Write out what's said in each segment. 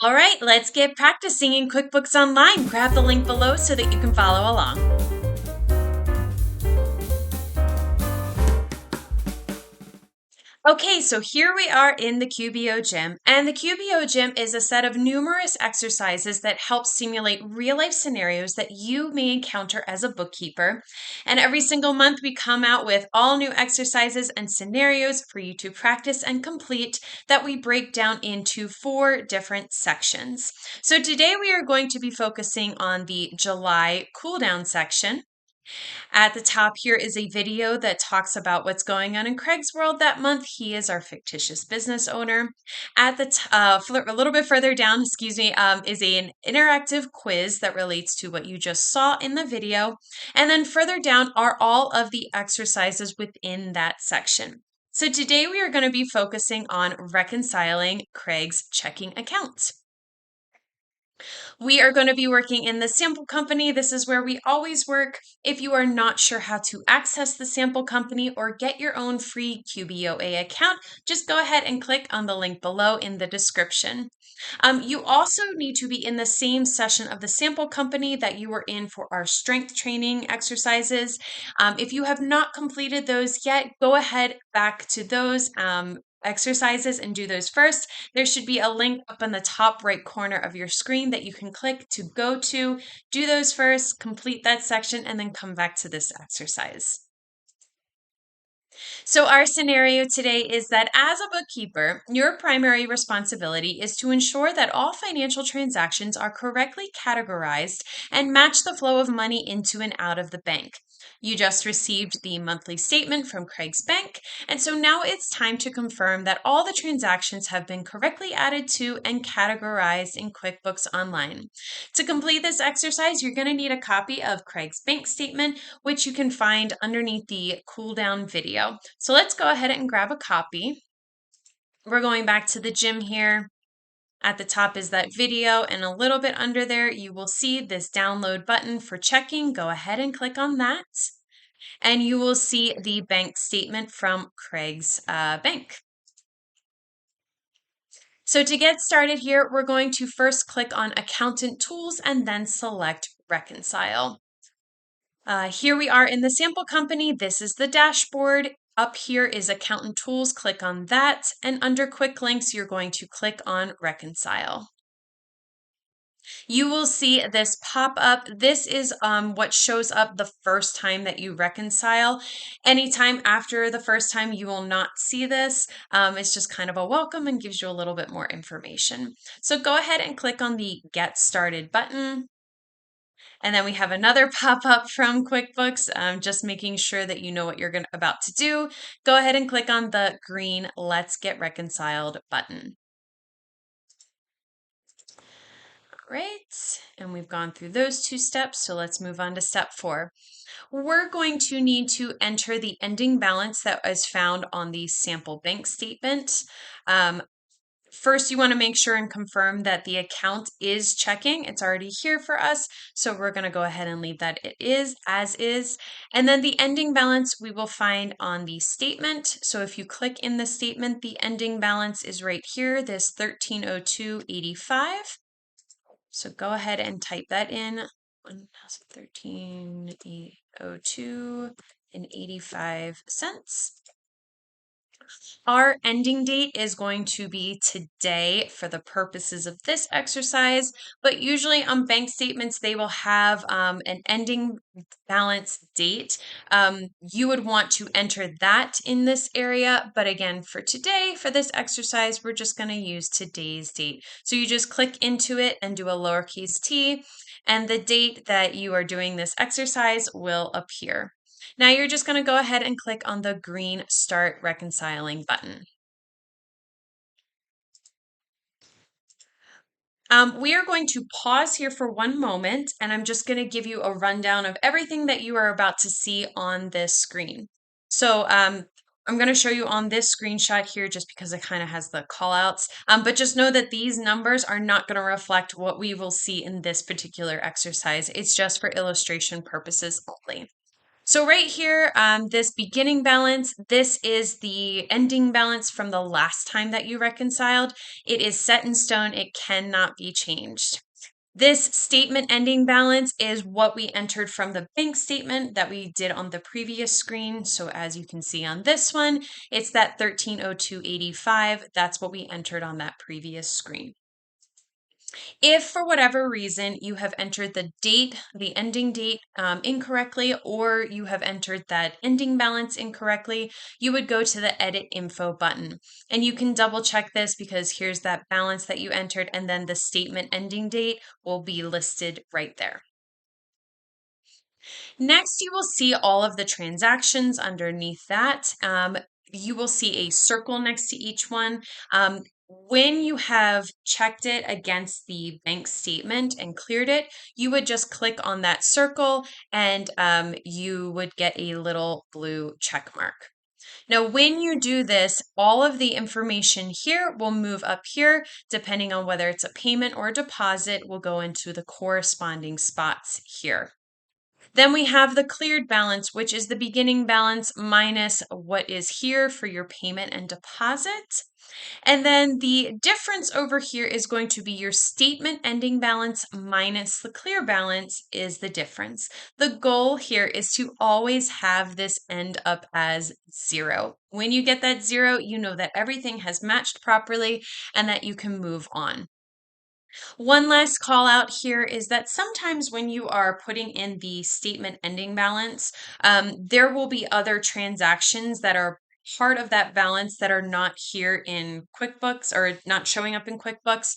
All right, let's get practicing in QuickBooks Online. Grab the link below so that you can follow along. Okay, so here we are in the QBO Gym, and the QBO Gym is a set of numerous exercises that help simulate real-life scenarios that you may encounter as a bookkeeper. And every single month, we come out with all new exercises and scenarios for you to practice and complete that we break down into 4 different sections. So today we are going to be focusing on the July cool-down section. At the top here is a video that talks about what's going on in Craig's world that month. He is our fictitious business owner. At the a little bit further down, is an interactive quiz that relates to what you just saw in the video. And then further down are all of the exercises within that section. So today we are going to be focusing on reconciling Craig's checking account. We are going to be working in the sample company. This is where we always work. If you are not sure how to access the sample company or get your own free QBOA account, just go ahead and click on the link below in the description. You also need to be in the same session of the sample company that you were in for our strength training exercises. If you have not completed those yet, go ahead back to those exercises and do those first. There should be a link up in the top right corner of your screen that you can click to go to. Do those first, complete that section, and then come back to this exercise. So our scenario today is that as a bookkeeper, your primary responsibility is to ensure that all financial transactions are correctly categorized and match the flow of money into and out of the bank. You just received the monthly statement from Craig's bank, and so now it's time to confirm that all the transactions have been correctly added to and categorized in QuickBooks Online. To complete this exercise, you're going to need a copy of Craig's bank statement, which you can find underneath the cool down video. So let's go ahead and grab a copy. We're going back to the gym here. At the top is that video, and a little bit under there, you will see this download button for checking. Go ahead and click on that, and you will see the bank statement from Craig's bank. So to get started here, we're going to first click on Accountant Tools and then select Reconcile. Here we are in the sample company. This is the dashboard. Up here is Accountant Tools. Click on that. And under Quick Links, you're going to click on Reconcile. You will see this pop up. This is what shows up the first time that you reconcile. Anytime after the first time, you will not see this. It's just kind of a welcome and gives you a little bit more information. So go ahead and click on the Get Started button. And then we have another pop-up from QuickBooks, just making sure that you know what you're about to do. Go ahead and click on the green Let's Get Reconciled button. Great, and we've gone through those 2 steps, so let's move on to step 4. We're going to need to enter the ending balance that is found on the sample bank statement. First, you want to make sure and confirm that the account is checking. It's already here for us, so we're going to go ahead and leave that it is as is. And then the ending balance we will find on the statement. So if you click in the statement, the ending balance is right here, this $1,302.85. So go ahead and type that in, $1,302.85. Our ending date is going to be today for the purposes of this exercise, but usually on bank statements, they will have an ending balance date. You would want to enter that in this area, but again, for today, for this exercise, we're just going to use today's date. So you just click into it and do a lowercase t, and the date that you are doing this exercise will appear. Now you're just going to go ahead and click on the green Start Reconciling button. We are going to pause here for one moment, and I'm just going to give you a rundown of everything that you are about to see on this screen. So I'm going to show you on this screenshot here just because it kind of has the callouts, but just know that these numbers are not going to reflect what we will see in this particular exercise. It's just for illustration purposes only. So right here, this beginning balance, this is the ending balance from the last time that you reconciled. It is set in stone. It cannot be changed. This statement ending balance is what we entered from the bank statement that we did on the previous screen. So as you can see on this one, it's that 1302.85. That's what we entered on that previous screen. If for whatever reason you have entered the date, the ending date incorrectly, or you have entered that ending balance incorrectly, you would go to the edit info button. And you can double check this because here's that balance that you entered, and then the statement ending date will be listed right there. Next, you will see all of the transactions underneath that. You will see a circle next to each one. When you have checked it against the bank statement and cleared it, you would just click on that circle and you would get a little blue check mark. Now, when you do this, all of the information here will move up here, depending on whether it's a payment or a deposit, will go into the corresponding spots here. Then we have the cleared balance, which is the beginning balance minus what is here for your payment and deposit. And then the difference over here is going to be your statement ending balance minus the clear balance is the difference. The goal here is to always have this end up as 0. When you get that 0, you know that everything has matched properly and that you can move on. One last call out here is that sometimes when you are putting in the statement ending balance, there will be other transactions that are part of that balance that are not here in QuickBooks or not showing up in QuickBooks.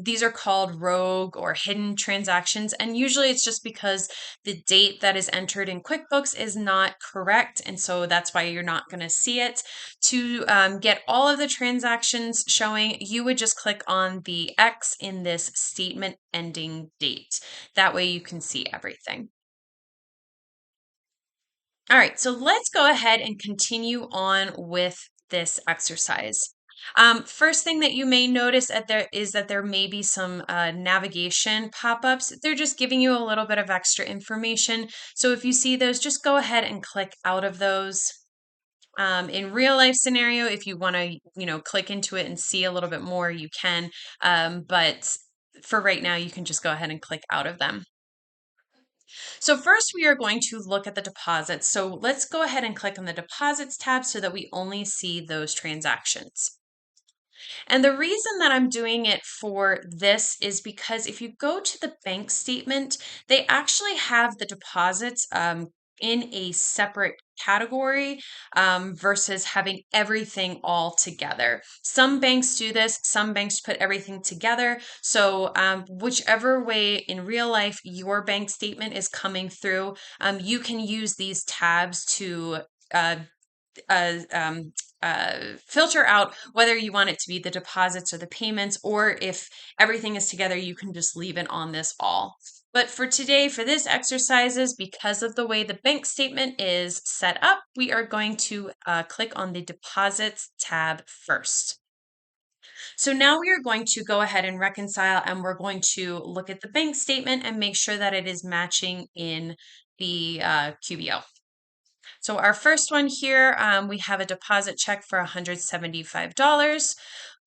These are called rogue or hidden transactions. And usually it's just because the date that is entered in QuickBooks is not correct. And so that's why you're not going to see it. To get all of the transactions showing, you would just click on the X in this statement ending date. That way you can see everything. All right, so let's go ahead and continue on with this exercise. First thing that you may notice that there may be some navigation pop-ups. They're just giving you a little bit of extra information. So if you see those, just go ahead and click out of those. In real life scenario, if you want to, click into it and see a little bit more, you can. But for right now, you can just go ahead and click out of them. So first we are going to look at the deposits. So let's go ahead and click on the deposits tab so that we only see those transactions. And the reason that I'm doing it for this is because if you go to the bank statement, they actually have the deposits in a separate category versus having everything all together. Some banks do this, some banks put everything together. So, whichever way in real life your bank statement is coming through, you can use these tabs to uh, uh, um, filter out whether you want it to be the deposits or the payments, or if everything is together, you can just leave it on this all. But for today, for this exercises, because of the way the bank statement is set up, we are going to click on the deposits tab first. So now we are going to go ahead and reconcile, and we're going to look at the bank statement and make sure that it is matching in the QBO. So our first one here, we have a deposit check for $175.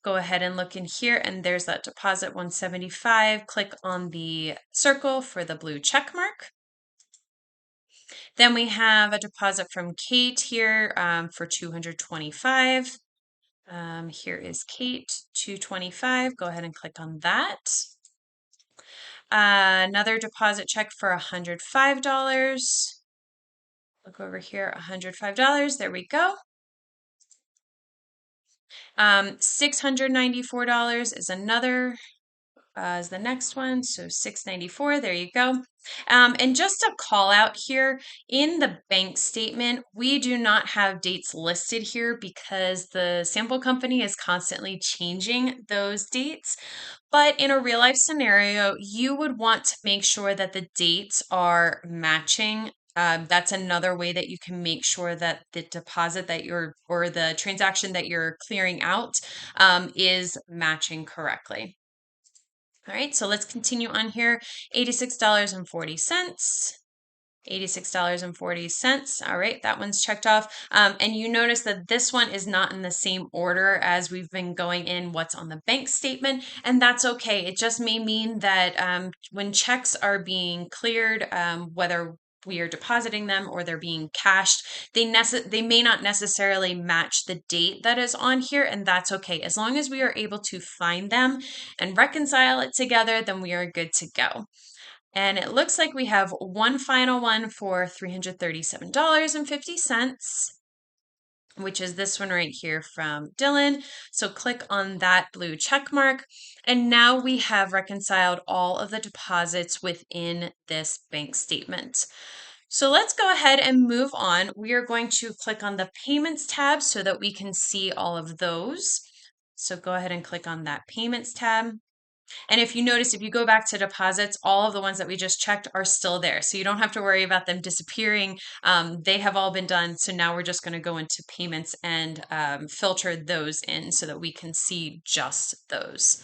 Go ahead and look in here, and there's that deposit 175. Click on the circle for the blue check mark. Then we have a deposit from Kate here for $225. Here is Kate, $225. Go ahead and click on that. Another deposit check for $105. Look over here, $105. There we go. $694 is another, is the next one. So $694, there you go. And just a call out here, in the bank statement, we do not have dates listed here because the sample company is constantly changing those dates. But in a real life scenario, you would want to make sure that the dates are matching. That's another way that you can make sure that the deposit that or the transaction that you're clearing out is matching correctly. All right, so let's continue on here. $86.40. $86.40. All right, that one's checked off. And you notice that this one is not in the same order as we've been going in what's on the bank statement, and that's okay. It just may mean that when checks are being cleared, whether we are depositing them or they're being cashed, they may not necessarily match the date that is on here, and that's okay. As long as we are able to find them and reconcile it together, then we are good to go. And it looks like we have one final one for $337.50, which is this one right here from Dylan. So click on that blue check mark. And now we have reconciled all of the deposits within this bank statement. So let's go ahead and move on. We are going to click on the Payments tab so that we can see all of those. So go ahead and click on that Payments tab. And if you notice, if you go back to deposits, all of the ones that we just checked are still there. So you don't have to worry about them disappearing. They have all been done. So now we're just going to go into payments and filter those in so that we can see just those.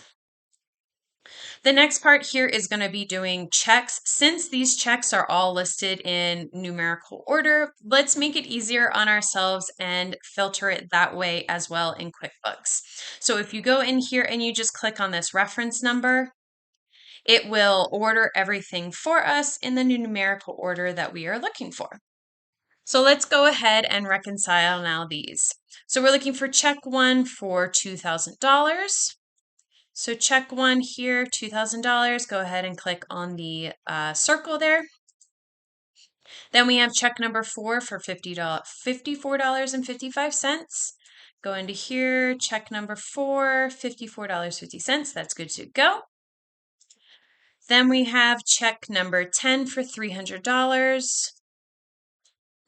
The next part here is going to be doing checks. Since these checks are all listed in numerical order, let's make it easier on ourselves and filter it that way as well in QuickBooks. So if you go in here and you just click on this reference number, it will order everything for us in the numerical order that we are looking for. So let's go ahead and reconcile now these. So we're looking for check one for $2,000. So check one here, $2,000. Go ahead and click on the circle there. Then we have check number 4 for $54.55. Go into here, check number 4, $54.50. That's good to go. Then we have check number 10 for $300.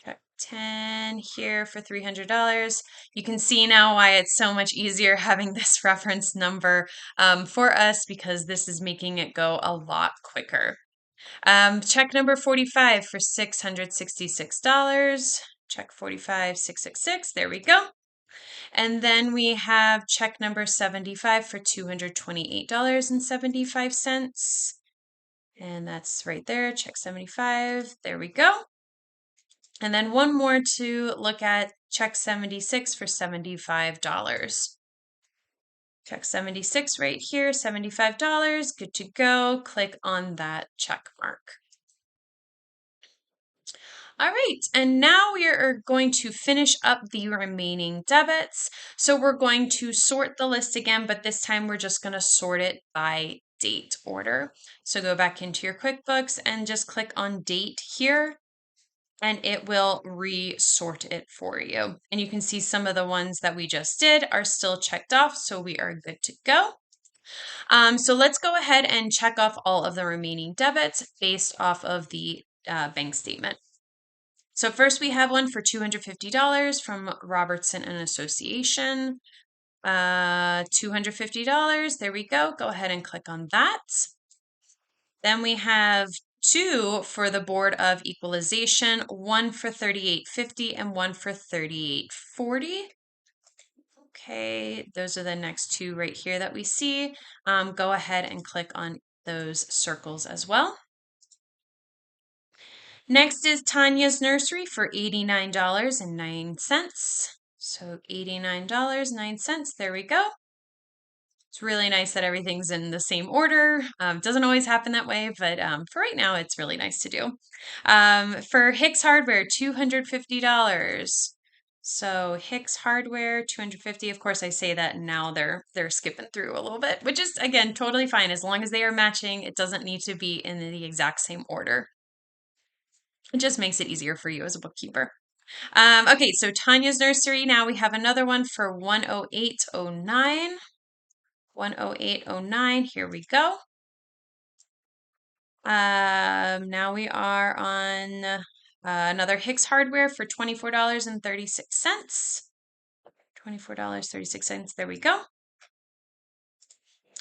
Check 10 here for $300. You can see now why it's so much easier having this reference number for us, because this is making it go a lot quicker. Check number 45 for $666. Check 45,666. There we go. And then we have check number 75 for $228.75. And that's right there, check 75. There we go. And then one more to look at, check 76 for $75. Check 76 right here, $75, good to go. Click on that check mark. All right, and now we are going to finish up the remaining debits. So we're going to sort the list again, but this time we're just going to sort it by date order. So go back into your QuickBooks and just click on date here, and it will resort it for you. And you can see some of the ones that we just did are still checked off, so we are good to go. So let's go ahead and check off all of the remaining debits based off of the bank statement. So first we have one for $250 from Robertson and Association. $250, there we go. Go ahead and click on that. Then we have two for the Board of Equalization, one for $38.50 and one for $38.40. Okay, those are the next two right here that we see. Go ahead and click on those circles as well. Next is Tanya's Nursery for $89.09. So $89.09, there we go. It's really nice that everything's in the same order. Doesn't always happen that way, but for right now, it's really nice to do. For Hicks Hardware, $250. So Hicks Hardware, $250. Of course, I say that and now they're skipping through a little bit, which is, again, totally fine. As long as they are matching, it doesn't need to be in the exact same order. It just makes it easier for you as a bookkeeper. Okay, so Tanya's Nursery, now we have another one for $108.09. $108.09, here we go. Now we are on another Hicks Hardware for $24.36. $24.36, there we go.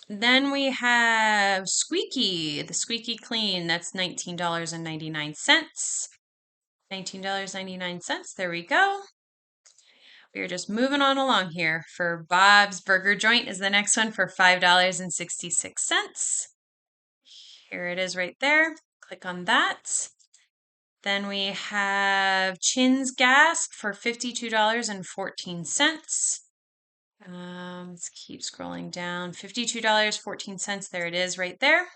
Then we have Squeaky, the Squeaky Clean, that's $19.99. $19.99, there we go. We are just moving on along here. For Bob's Burger Joint is the next one for $5.66. Here it is right there. Click on that. Then we have Chin's Gas for $52.14. Let's keep scrolling down. $52.14. There it is right there.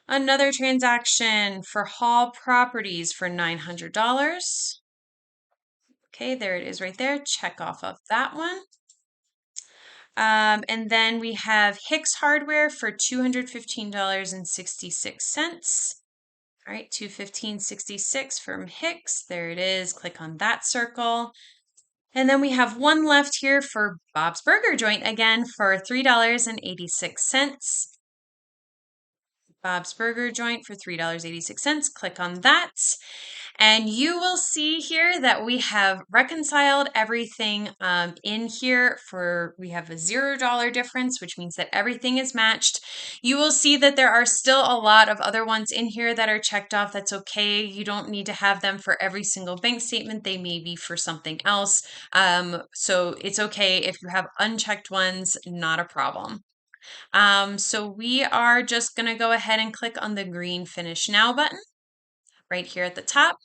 Another transaction for Hall Properties for $900. Okay, there it is right there. Check off of that one. And then we have Hicks Hardware for $215.66. All right, $215.66 from Hicks. There it is. Click on that circle. And then we have one left here for Bob's Burger Joint again for $3.86. Bob's Burger Joint for $3.86. Click on that. And you will see here that we have reconciled everything in here we have a $0 difference, which means that everything is matched. You will see that there are still a lot of other ones in here that are checked off. That's okay. You don't need to have them for every single bank statement. They may be for something else. So it's okay if you have unchecked ones, not a problem. So we are just going to go ahead and click on the green Finish Now button right here at the top.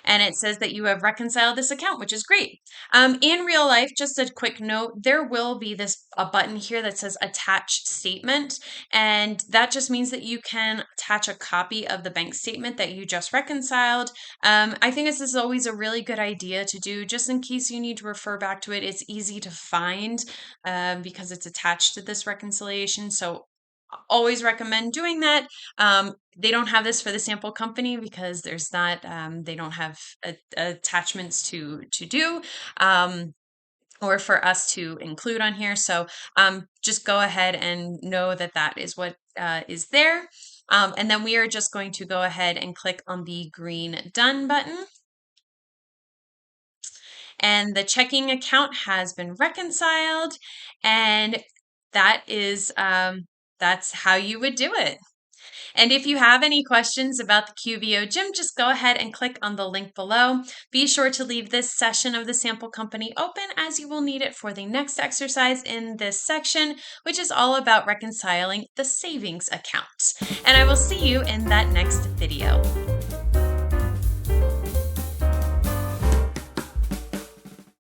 And it says that you have reconciled this account, which is great. In real life, just a quick note, there will be a button here that says Attach Statement. And that just means that you can attach a copy of the bank statement that you just reconciled. I think this is always a really good idea to do just in case you need to refer back to it. It's easy to find because it's attached to this reconciliation. So always recommend doing that. They don't have this for the sample company because there's not, they don't have attachments to do or for us to include on here. So just go ahead and know that that is what is there. And then we are just going to go ahead and click on the green Done button. And the checking account has been reconciled, and that is that's how you would do it. And if you have any questions about the QBO Gym, just go ahead and click on the link below. Be sure to leave this session of the sample company open as you will need it for the next exercise in this section, which is all about reconciling the savings account. And I will see you in that next video.